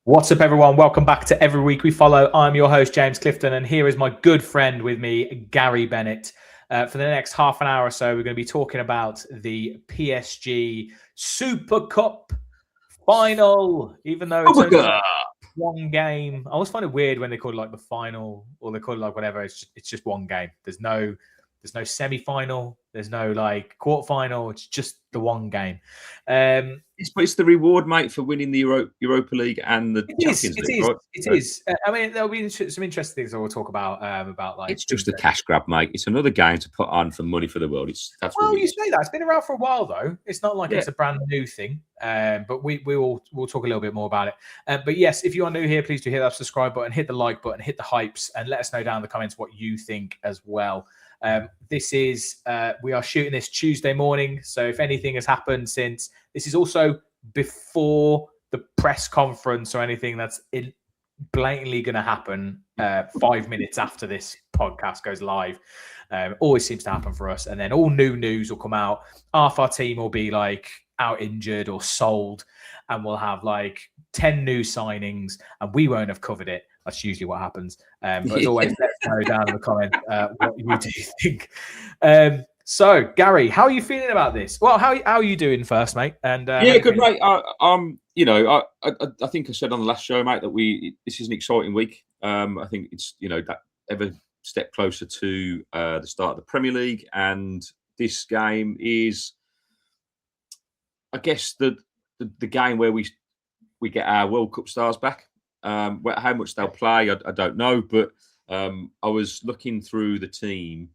What's up, everyone? Welcome back to Every Week We Follow. I'm your host, James Clifton, and here is my good friend with me, Gary Bennett. For the next half an hour or so, we're going to be talking about the PSG Super Cup final, even though it's only one game. I always find it weird when they call it like the final or they call it like whatever. It's just one game. There's no semi-final. There's no like quarter-final. It's just the one game. It's the reward, mate, for winning the Europa League and the Champions League. Right? It is. I mean, there'll be some interesting things that we'll talk about. Like it's just a cash grab, mate. It's another game to put on for money for the world. Well, you say that it's been around for a while, though. It's not like it's a brand new thing. But we'll talk a little bit more about it. But yes, if you are new here, please do hit that subscribe button, hit the like button, hit the hypes, and let us know down in the comments what you think as well. This is we are shooting this Tuesday morning, so if anything has happened since, this is also before the press conference or anything that's blatantly going to happen 5 minutes after this podcast goes live. Always seems to happen for us, and then all new news will come out. Half our team will be like out injured or sold, and we'll have like 10 new signings, and we won't have covered it. That's usually what happens. But as always, let us know down in the comments what you do think. So, Gary, how are you feeling about this? Well, how are you doing first, mate? And yeah, good, mate. I think I said on the last show, mate, that this is an exciting week. I think it's that ever step closer to the start of the Premier League, and this game is, I guess, the game where we get our World Cup stars back. How much they'll play, I don't know, but I was looking through the team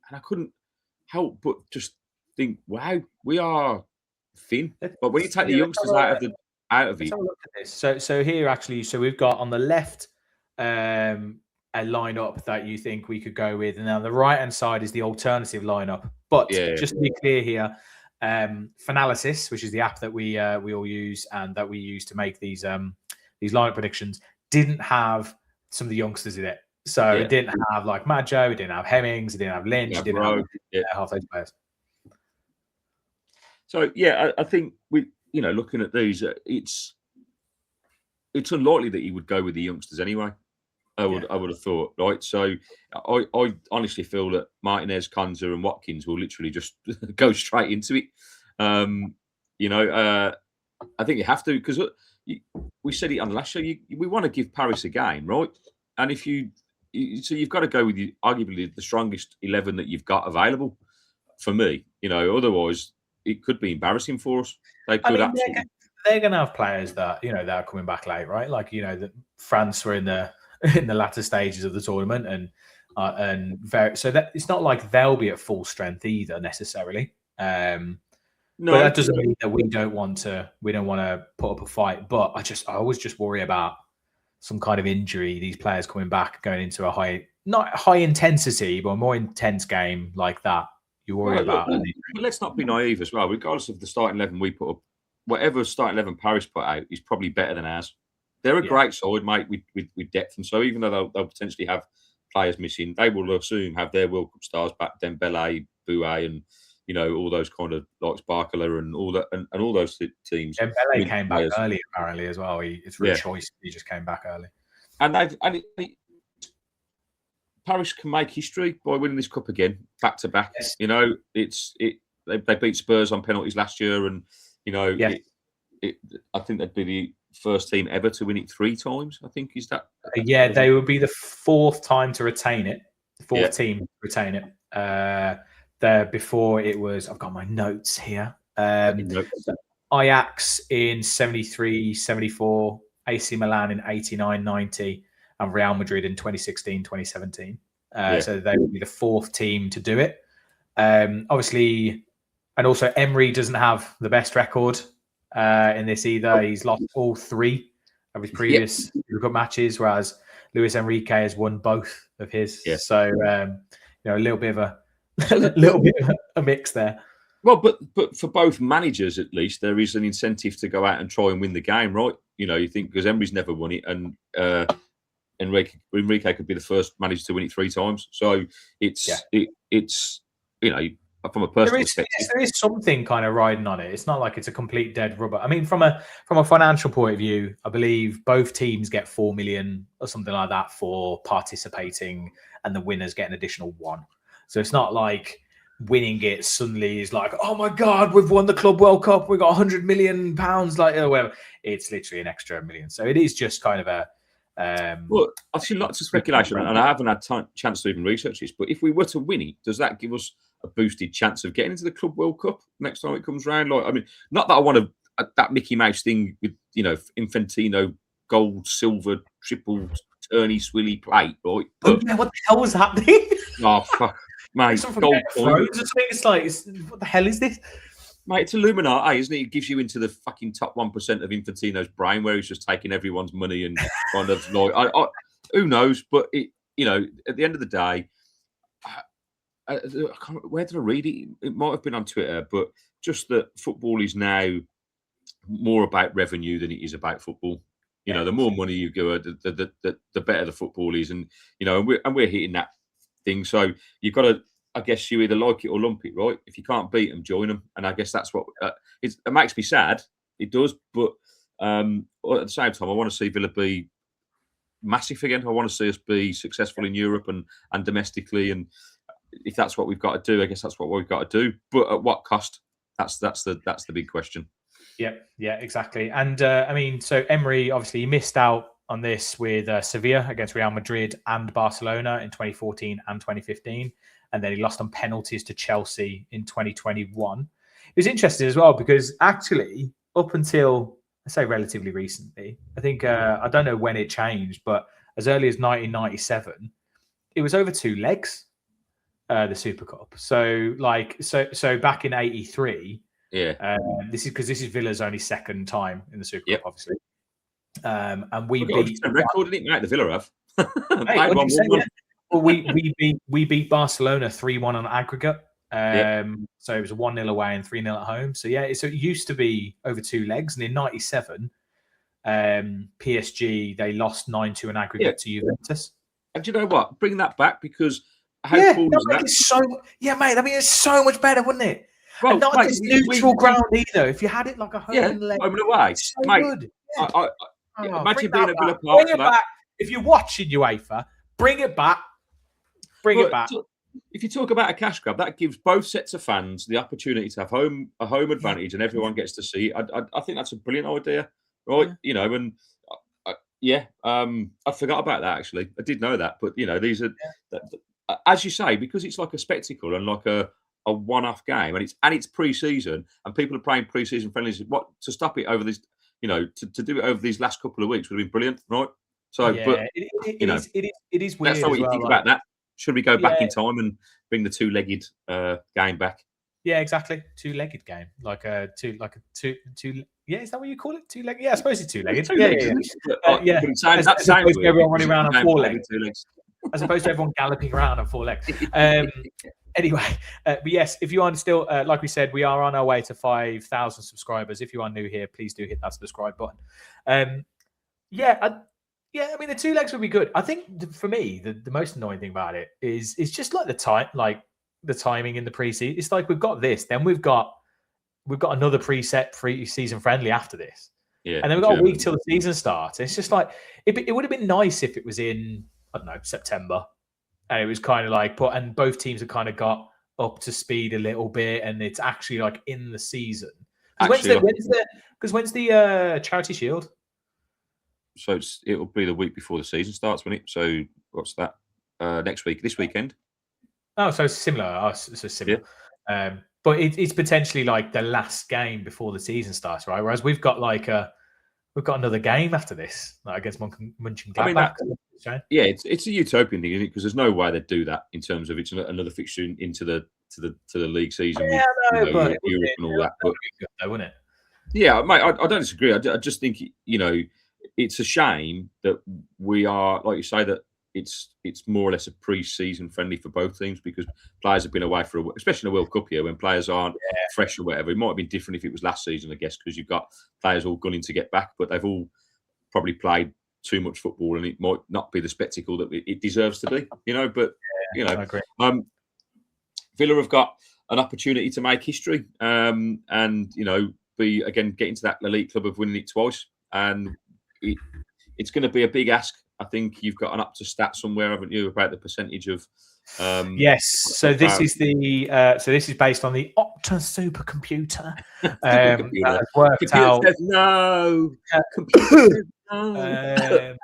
and I couldn't help but just think, wow, we are thin. But when you take the youngsters out of it, let's have a look at this. So here actually, so we've got on the left a lineup that you think we could go with, and then on the right hand side is the alternative lineup. But just to be clear here, Finalysis, which is the app that we all use and that we use to make these lineup predictions, didn't have some of the youngsters in it. So it didn't have like Maggio, it didn't have Hemmings, it didn't have Lynch, it didn't have half those players. So I think looking at these, it's unlikely that he would go with the youngsters anyway. I would have thought, right? So I honestly feel that Martinez, Konza, and Watkins will literally just go straight into it. I think you have to, because we said it on the last show. We want to give Paris a game, right? And so you've got to go with arguably the strongest 11 that you've got available. For me, otherwise it could be embarrassing for us. They could absolutely. They're going to have players that that are coming back late, right? Like that France were in the latter stages of the tournament, so that it's not like they'll be at full strength either necessarily. No, but that doesn't mean that we don't want to put up a fight. But I always just worry about some kind of injury. These players coming back, going into not high intensity, but a more intense game like that. You worry about. But let's not be naive as well. Regardless of the starting 11 we put up, whatever starting 11 Paris put out is probably better than ours. They're a great side, mate, with depth, and so even though they'll potentially have players missing, they will assume have their World Cup stars back, Dembele, Boué, and all those kind of like Sparkler and all that, and all those teams. Dembele came back early apparently as well. It's really choice. He just came back early, and Paris can make history by winning this cup again, back to back. Yes. They beat Spurs on penalties last year, and I think they'd be the first team ever to win it 3 times. I think is that. They would be the 4th time to retain it. The 4th team to retain it. There before it was. I've got my notes here. Ajax in 73, 74, AC Milan in 89, 90, and Real Madrid in 2016, 2017. So they would be the 4th team to do it. Obviously, and also Emery doesn't have the best record in this either. He's lost all 3 of his previous World Cup matches, whereas Luis Enrique has won both of his. Yeah. So a little bit of a mix there. Well, but for both managers at least, there is an incentive to go out and try and win the game, right? You think because Emery's never won it, and Enrique could be the first manager to win it 3 times. So it's from a personal perspective. There is something kind of riding on it. It's not like it's a complete dead rubber. I mean, from a financial point of view, I believe both teams get 4 million or something like that for participating, and the winners get an additional 1. So it's not like winning it suddenly is like, oh my god, we've won the Club World Cup, we got 100 million pounds, like or whatever. It's literally an extra million. So it is just kind of a. Well, I've seen lots of speculation, and I haven't had chance to even research this. But if we were to win it, does that give us a boosted chance of getting into the Club World Cup next time it comes round? Like, I mean, not that I want that Mickey Mouse thing with Infantino gold, silver, triple tourney swilly plate, right? But, what the hell was happening? Oh fuck, mate! Gold coin. It's like, what the hell is this? Mate, it's Illuminati, isn't it? It gives you into the fucking top 1% of Infantino's brain, where he's just taking everyone's money and kind of like, who knows? But at the end of the day, where did I read it? It might have been on Twitter, but just that football is now more about revenue than it is about football. The more money you go, the better the football is, and we're hitting that thing. So you've got to. I guess you either like it or lump it, right? If you can't beat them, join them. And I guess that's what it makes me sad. It does. But at the same time, I want to see Villa be massive again. I want to see us be successful in Europe and domestically. And if that's what we've got to do, I guess that's what we've got to do. But at what cost? That's the big question. Yeah, exactly. And I mean, so Emery, obviously, he missed out on this with Sevilla against Real Madrid and Barcelona in 2014 and 2015. And then he lost on penalties to Chelsea in 2021. It was interesting as well because actually, up until, I say relatively recently, I think, I don't know when it changed, but as early as 1997, it was over 2 legs, the Super Cup. So back in 83, this is Villa's only second time in the Super Cup, obviously. And we beat a record, didn't it, mate? The Villa have. Well, we beat Barcelona 3-1 on aggregate. So it was a 1-0 away and 3-0 at home. So so it used to be over 2 legs, and in '97, PSG they lost 9-2 in aggregate to Juventus. And do you know what? Bring that back because how cool is that? Mate. I mean, it's so much better, wouldn't it? Well, and not this neutral ground either. If you had it like a home and leg, home and away, so mate. Good. Imagine being a Villa Bring it back. If you're watching UEFA, bring it back. Bring it back. If you talk about a cash grab, that gives both sets of fans the opportunity to have a home advantage, and everyone gets to see. I think that's a brilliant idea, right? And I forgot about that actually. I did know that, but these are, as you say, because it's like a spectacle and like a one-off game, and it's pre-season, and people are playing pre-season friendlies. What to stop it over this, to do it over these last couple of weeks would have been brilliant, right? So, it is weird. That's not what you think about that. Should we go back in time and bring the 2-legged game back? Yeah, exactly. 2-legged game, like a two. Yeah, is that what you call it? 2-legged. Yeah, I suppose it's 2-legged. As opposed to everyone running around on 4 legs. As opposed to everyone galloping around on 4 legs. Anyway, but yes, if you are still, like we said, we are on our way to 5,000 subscribers. If you are new here, please do hit that subscribe button. I mean, the 2 legs would be good. I think for me, the most annoying thing about it is just like the timing in the preseason. It's like we've got this, then we've got another preset pre-season friendly after this, and then we've got a week till the season starts. It's just like it would have been nice if it was in, I don't know, September, and it was kind of like and both teams have kind of got up to speed a little bit, and it's actually like in the season. When's the Charity Shield? So it'll be the week before the season starts, won't it? So what's that? Next week, this weekend. Oh, so similar. So similar. Yeah. But it's potentially like the last game before the season starts, right? Whereas we've got another game after this, like against Mönchengladbach. It's a utopian thing, isn't it? Because there's no way they'd do that in terms of it's another fixture into the league season. But Europe and all that. But though, wouldn't it? Yeah, mate. I don't disagree. I just think it's a shame that we are, like you say, that it's more or less a pre-season friendly for both teams because players have been away especially in a World Cup year when players aren't fresh or whatever. It might have been different if it was last season, I guess, because you've got players all gunning to get back, but they've all probably played too much football and it might not be the spectacle that it deserves to be, But, I agree. Villa have got an opportunity to make history, and be again get into that elite club of winning it twice. And it's going to be a big ask. I think you've got an up to stat somewhere, haven't you, about the percentage of yes. So this is based on the Opta supercomputer. Supercomputer. That has worked Computer out. says no. Computer says no.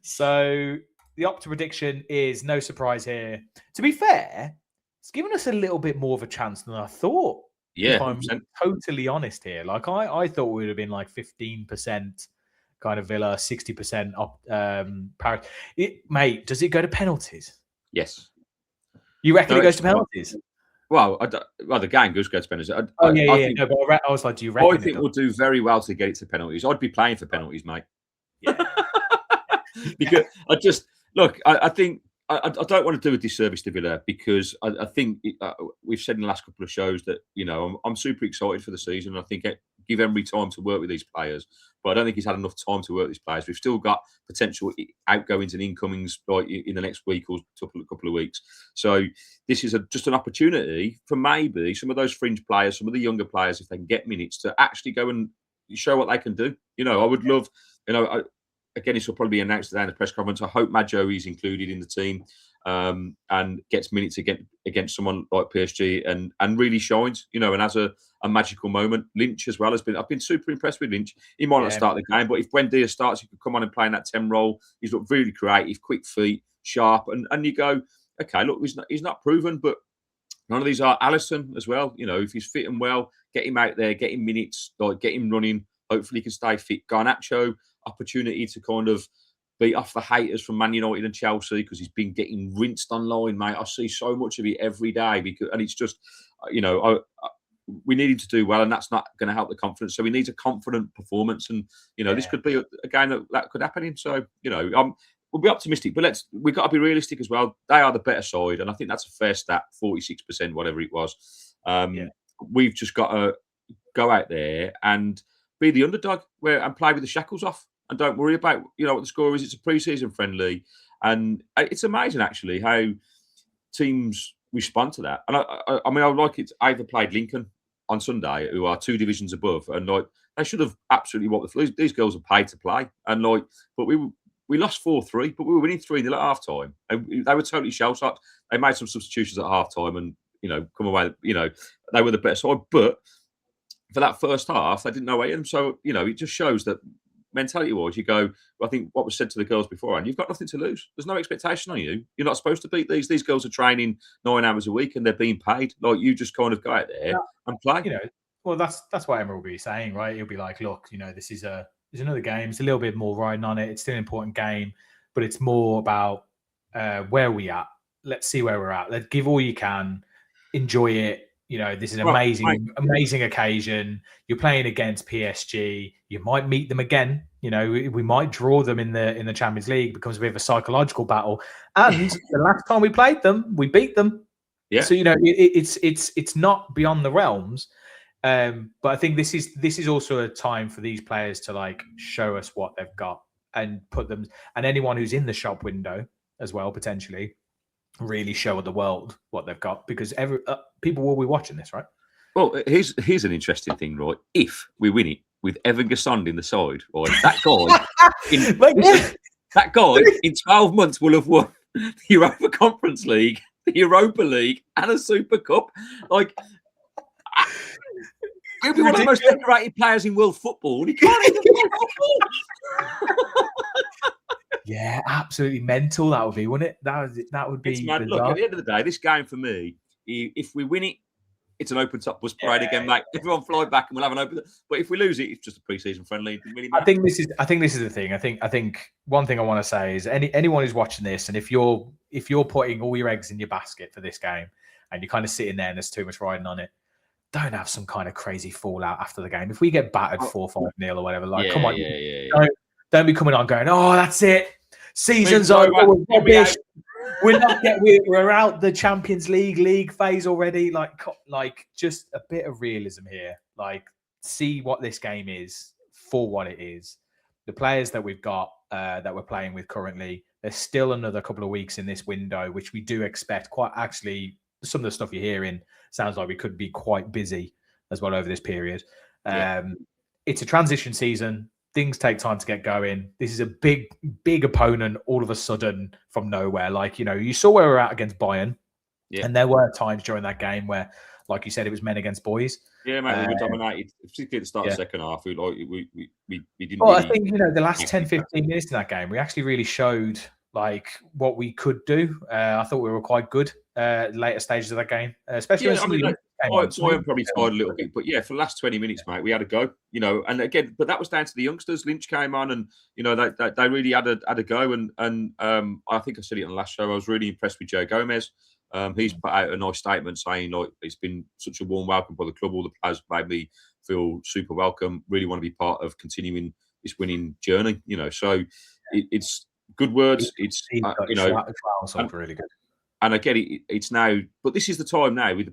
So the Opta prediction is no surprise here. To be fair, it's given us a little bit more of a chance than I thought. Yeah, if I'm 100%. totally honest here. Like I thought we would have been like 15% kind of Villa, 60% Paris. Mate, does it go to penalties? Yes. You reckon it goes to penalties? Well, the game does go to penalties. Yeah. No, but I was like, do you reckon? I think we'll do very well to get it to penalties. I'd be playing for penalties, mate. Yeah. Because I think I don't want to do a disservice to Villa, because I think we've said in the last couple of shows that I'm super excited for the season. I think give Emery time to work with these players, but I don't think he's had enough time to work with these players. We've still got potential outgoings and incomings in the next week or couple of weeks. So this is just an opportunity for maybe some of those fringe players, some of the younger players, if they can get minutes, to actually go and show what they can do. I would love, again, this will probably be announced today in the press conference. I hope Maggio is included in the team and gets minutes against someone like PSG and really shines, and has a magical moment. Lynch as well I've been super impressed with Lynch. He might not start the game, but if Buendia starts, he could come on and play in that 10 role. He's looked really creative, quick feet, sharp, and you go, okay, look, he's not proven, but none of these are. Alisson as well, if he's fit and well, get him out there, get him minutes, get him running. Hopefully he can stay fit. Garnacho, opportunity to kind of beat off the haters from Man United and Chelsea, because he's been getting rinsed online, mate. I see so much of it every day, and it's just, we need him to do well, and that's not going to help the confidence. So we need a confident performance, and this could be a game that could happen in. So we'll be optimistic, but we've got to be realistic as well. They are the better side, and I think that's a fair stat, 46%, whatever it was. We've just got to go out there and be the underdog and play with the shackles off, and don't worry about what the score is. It's a pre-season friendly, and it's amazing actually how teams respond to that. And I mean, I would like it to either played Lincoln on Sunday, who are 2 divisions above, and they should have absolutely what the fleas. These girls are paid to play, and but we lost 4-3, but we were winning 3-0 at half time. They were totally shell shocked. They made some substitutions at half time, and come away. They were the better side, but for that first half, they didn't know way in. So, it just shows that mentality-wise, you go, I think what was said to the girls before, and you've got nothing to lose. There's no expectation on you. You're not supposed to beat these. These girls are training 9 hours a week, and they're being paid. You just kind of go out there and play. Well, that's what Emma will be saying, right? He'll be like, look, this is another game. It's a little bit more riding on it. It's still an important game, but it's more about where we at. Let's see where we're at. Let's give all you can. Enjoy it. This is an amazing occasion. You're playing against PSG. You might meet them again. We might draw them in the Champions League. It becomes a bit of a psychological battle. And the last time we played them, we beat them. Yeah. So it's not beyond the realms. But I think this is also a time for these players to show us what they've got and put them, and anyone who's in the shop window as well, potentially really show the world what they've got, because people will be watching this, right? Well, here's an interesting thing, right? If we win it with Evan Gassond in the side, right, that guy in 12 months will have won the Europa Conference League, the Europa League, and a Super Cup. He'll be one of the most decorated players in world football, and he can't even play football. Yeah, absolutely mental. That would be, wouldn't it? That would be. It's mad. Look, at the end of the day, this game for me, if we win it, it's an open top bus parade again, mate. Everyone fly back, and we'll have an open. But if we lose it, it's just a pre-season friendly. Really, I think this is the thing. I think one thing I want to say is anyone who's watching this, and if you're putting all your eggs in your basket for this game, and you're kind of sitting there and there's too much riding on it, don't have some kind of crazy fallout after the game. If we get battered 4-5-0 or whatever, come on, don't be coming on going, oh, that's it. Season's over. We're out the Champions League phase already. Just a bit of realism here. See what this game is for what it is. The players that we've got that we're playing with currently, there's still another couple of weeks in this window, which we do expect quite actually. Some of the stuff you're hearing sounds like we could be quite busy as well over this period. It's a transition season. Things take time to get going. This is a big opponent all of a sudden from nowhere. Like, you saw where we're at against Bayern. Yeah. And there were times during that game where, like you said, it was men against boys. Yeah, mate, we were dominated, particularly at the start of the second half. We didn't. Well, I think, the last 10, 15 minutes in that game, we actually really showed like what we could do. I thought we were quite good later stages of that game, especially when Bayern probably tired a little bit, but for the last 20 minutes, mate, we had a go, and again, but that was down to the youngsters. Lynch came on, and they really had a go, and I think I said it on the last show. I was really impressed with Joe Gomez. He's put out a nice statement saying like it's been such a warm welcome by the club. All the players made me feel super welcome. Really want to be part of continuing this winning journey. So it's good words. It's really good. And I get it. It's now, but this is the time now with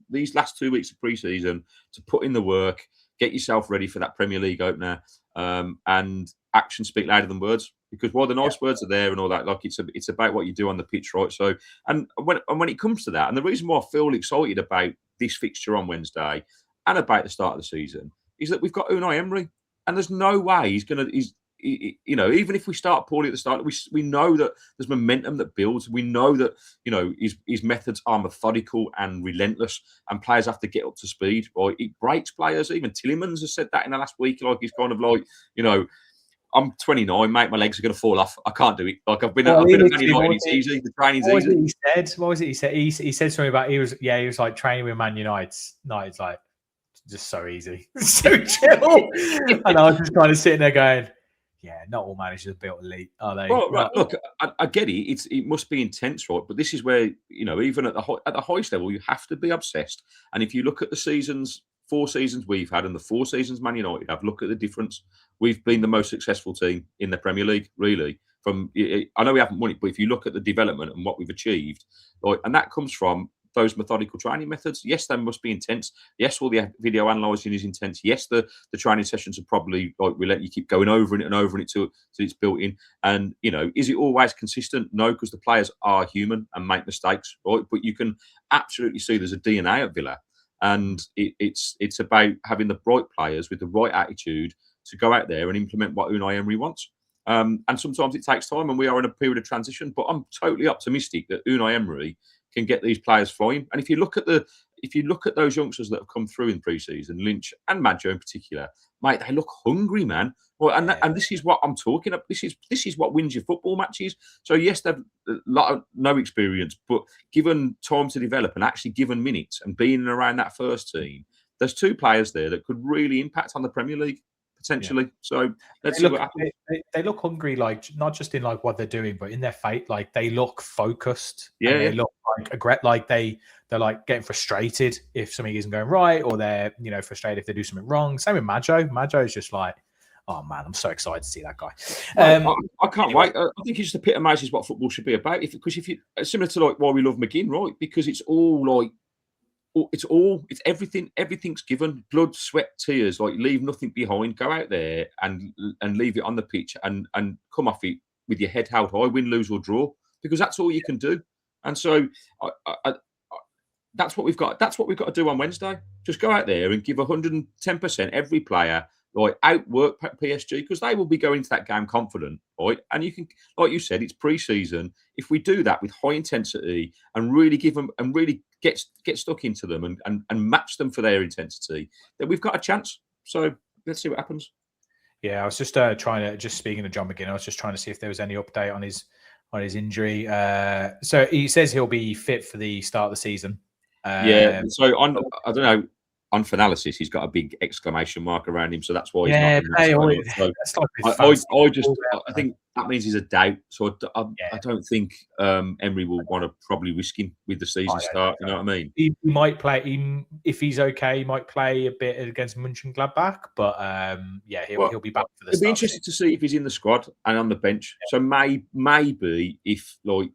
these last 2 weeks of pre-season to put in the work, get yourself ready for that Premier League opener, and actions speak louder than words. Because while the nice words are there and all that, like it's about what you do on the pitch, right? So, and when it comes to that, and the reason why I feel excited about this fixture on Wednesday and about the start of the season is that we've got Unai Emery, and there's no way even if we start poorly at the start, we know that there's momentum that builds. We know that his methods are methodical and relentless, and players have to get up to speed. Right, it breaks players. Even Tillemans has said that in the last week. Like he's kind of like, I'm 29, mate. My legs are going to fall off. I can't do it. Like I've been at Man United. It's easy. The training's easy. What was it he said? He said something about he was like training with Man United. No, it's like just so easy, so chill. And I was just kind of sitting there going, yeah, not all managers are built elite, are they? Well, right, look, I get it. It must be intense, right? But this is where even at the highest level, you have to be obsessed. And if you look at the 4 seasons we've had, and the 4 seasons Man United have, look at the difference. We've been the most successful team in the Premier League, really. I know we haven't won it, but if you look at the development and what we've achieved, and that comes from those methodical training methods. Yes, they must be intense. Yes, all the video analysing is intense. Yes, the training sessions are probably like we let you keep going over it and over it till it's built in. And is it always consistent? No, because the players are human and make mistakes, right? But you can absolutely see there's a DNA at Villa, and it's about having the right players with the right attitude to go out there and implement what Unai Emery wants. And sometimes it takes time, and we are in a period of transition. But I'm totally optimistic that Unai Emery can get these players flying. And if you look at those youngsters that have come through in pre-season, Lynch and Maggio in particular, mate, they look hungry, man. Well, and this is what I'm talking about. This is what wins your football matches. So yes, they've a lot of no experience, but given time to develop and actually given minutes and being around that first team, there's 2 players there that could really impact on the Premier League potentially. Yeah. So let's see what happens. They look hungry, like not just in like what they're doing, but in their fate. Like they look focused. Yeah, and they look like they're like getting frustrated if something isn't going right, or they're frustrated if they do something wrong. Same with Maggio. Maggio is just like, oh man, I'm so excited to see that guy. I can't wait. I think it just epitomises what football should be about. Because if you similar to like why we love McGinn, right? Because it's all like. It's everything. Everything's given. Blood, sweat, tears. Like leave nothing behind. Go out there and leave it on the pitch and come off it with your head held high, win, lose or draw, because that's all you can do. And so that's what we've got. That's what we've got to do on Wednesday. Just go out there and give 110% every player. Like outwork PSG, because they will be going into that game confident, right? And you can, like you said, it's pre-season. If we do that with high intensity and really give them and really get stuck into them and match them for their intensity, then we've got a chance. So let's see what happens. Yeah, I was just speaking to John McGinn, I was just trying to see if there was any update on his injury. So he says he'll be fit for the start of the season. Yeah. So I don't know. On Finalysis, he's got a big exclamation mark around him, so that's why he's not. I think that means he's a doubt. So I don't think Emery will want to probably risk him with the season start. You know what I mean? He might play. If he's okay, he might play a bit against Mönchengladbach. But he'll be back for the. It'll be interesting to see if he's in the squad and on the bench. Yeah. So maybe if we're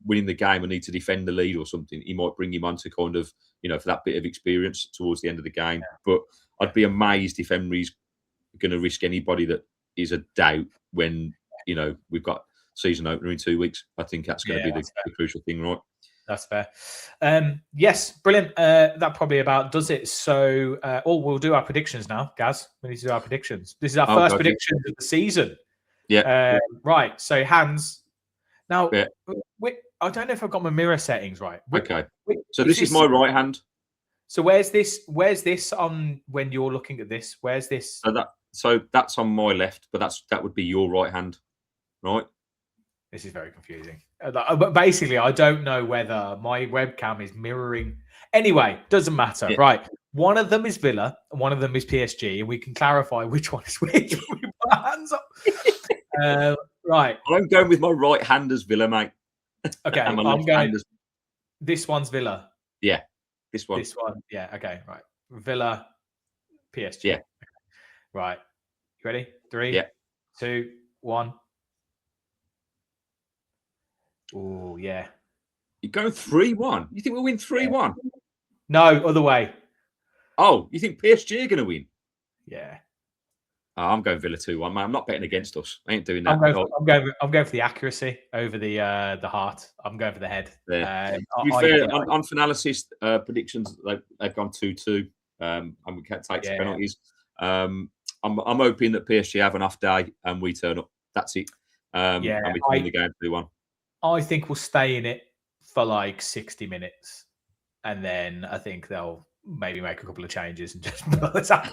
winning the game and need to defend the lead or something, he might bring him on to kind of, for that bit of experience towards the end of the game. Yeah. But I'd be amazed if Emery's going to risk anybody that is a doubt when, we've got season opener in 2 weeks. I think that's going to be the crucial thing, right? That's fair. Yes, brilliant. That probably about does it. So, we'll do our predictions now, Gaz. We need to do our predictions. This is our first prediction of the season. Yeah. Right. So, Hans. Now, I don't know if I've got my mirror settings right. Okay. So this is my right hand. So where's this on when you're looking at this? Where's this? So that's on my left, but that would be your right hand, right? This is very confusing. But basically, I don't know whether my webcam is mirroring. Anyway, doesn't matter. Yeah. Right. One of them is Villa, and one of them is PSG, and we can clarify which one is which. We put our hands up. Right. I'm going with my right hand as Villa, mate. Okay. I'm going. This one's Villa. Yeah. This one. Yeah. Okay. Right. Villa, PSG. Yeah. Okay. Right. You ready? 3, 2, 1. Oh, yeah. You're going 3-1. You think we'll win 3-1? No, other way. Oh, you think PSG are going to win? Yeah. Oh, I'm going Villa 2-1, man. I'm not betting against us. I ain't doing that. I'm going for the accuracy over the heart. I'm going for the head. Yeah. To be fair, on analysis predictions, they've gone 2-2, and we can't take penalties. I'm hoping that PSG have an off day and we turn up. That's it. And we win the game 2-1. I think we'll stay in it for like 60 minutes, and then I think they'll maybe make a couple of changes and just blow us out.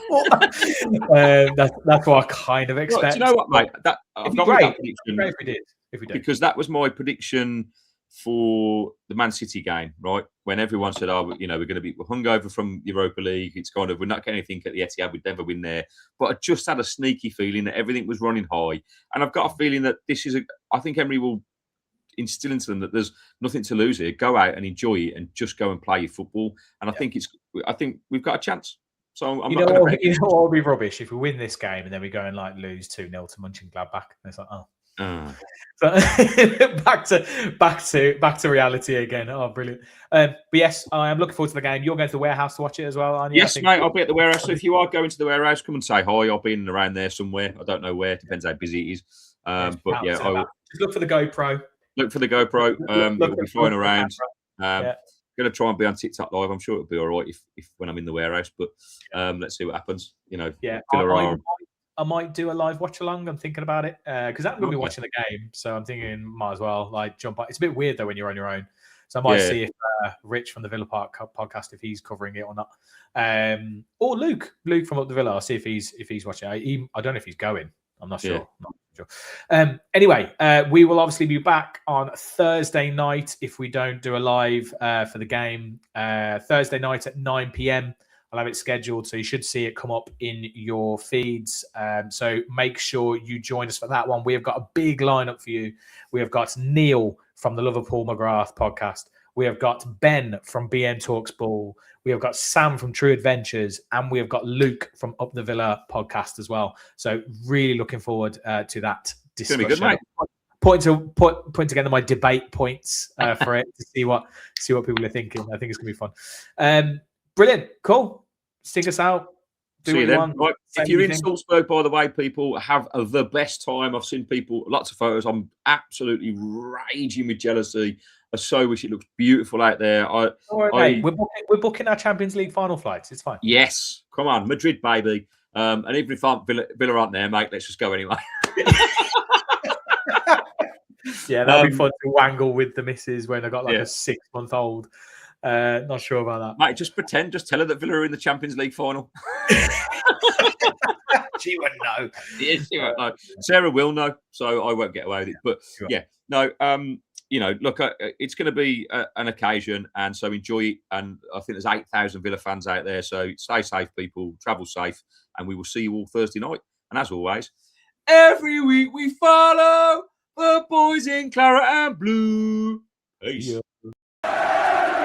That's what I kind of expect. Well, do you know what, mate? I've got great if we did. Because that was my prediction for the Man City game, right? When everyone said, "Oh, we're going to be hungover from Europa League. It's kind of we're not getting anything at the Etihad. We'd never win there." But I just had a sneaky feeling that everything was running high, and I've got a feeling that this is I think Emery will instill into them that there's nothing to lose here. Go out and enjoy it, and just go and play your football. And I think we've got a chance. So I'm not going to. You know what would be rubbish if we win this game and then we go and like lose 2-0 to Mönchengladbach, and it's like, oh. So back to reality again. Oh, brilliant! But yes, I am looking forward to the game. You're going to the warehouse to watch it as well, aren't you? Yes, mate. I'll be at the warehouse. So if you are going to the warehouse, come and say hi. I'll be in and around there somewhere. I don't know where. Depends how busy it is. But yeah, just look for the GoPro. Look for the GoPro. It will be flying around. Going to try and be on TikTok live. I'm sure it'll be all right if when I'm in the warehouse. But let's see what happens. I might do a live watch along. I'm thinking about it because I'm going to be watching the game, so I'm thinking might as well like jump on. It's a bit weird though when you're on your own, so I might see if Rich from the Villa Park podcast if he's covering it or not, or Luke from Up the Villa. I'll see if he's watching. I don't know if he's going. I'm not sure. Anyway, we will obviously be back on Thursday night if we don't do a live for the game. Thursday night at 9 p.m. I'll have it scheduled, so you should see it come up in your feeds. So make sure you join us for that one. We have got a big lineup for you. We have got Neil from the Liverpool McGrath podcast. We have got Ben from BN Talks Ball. We have got Sam from True Adventures, and we have got Luke from Up the Villa podcast as well. So really looking forward to that discussion. It's gonna be good, mate. Putting together my debate points for it to see what people are thinking. I think it's gonna be fun. Brilliant, cool. Stick us out. See you then. Right. If you're in Salzburg, by the way, people have the best time. I've seen lots of photos. I'm absolutely raging with jealousy. I so wish it looked beautiful out there. We're booking our Champions League final flights. It's fine. Yes, come on, Madrid, baby. And even if Villa aren't there, mate, let's just go anyway. Yeah, that'll be fun to wangle with the missus when I got like a 6-month-old. Not sure about that. Mate, just pretend. Just tell her that Villa are in the Champions League final. She wouldn't know. Yes, she won't know. Sarah will know, so I won't get away with it. But look, it's going to be an occasion, and so enjoy it. And I think there's 8,000 Villa fans out there, so stay safe, people. Travel safe, and we will see you all Thursday night. And as always, every week we follow the boys in claret and blue. Peace. Yeah.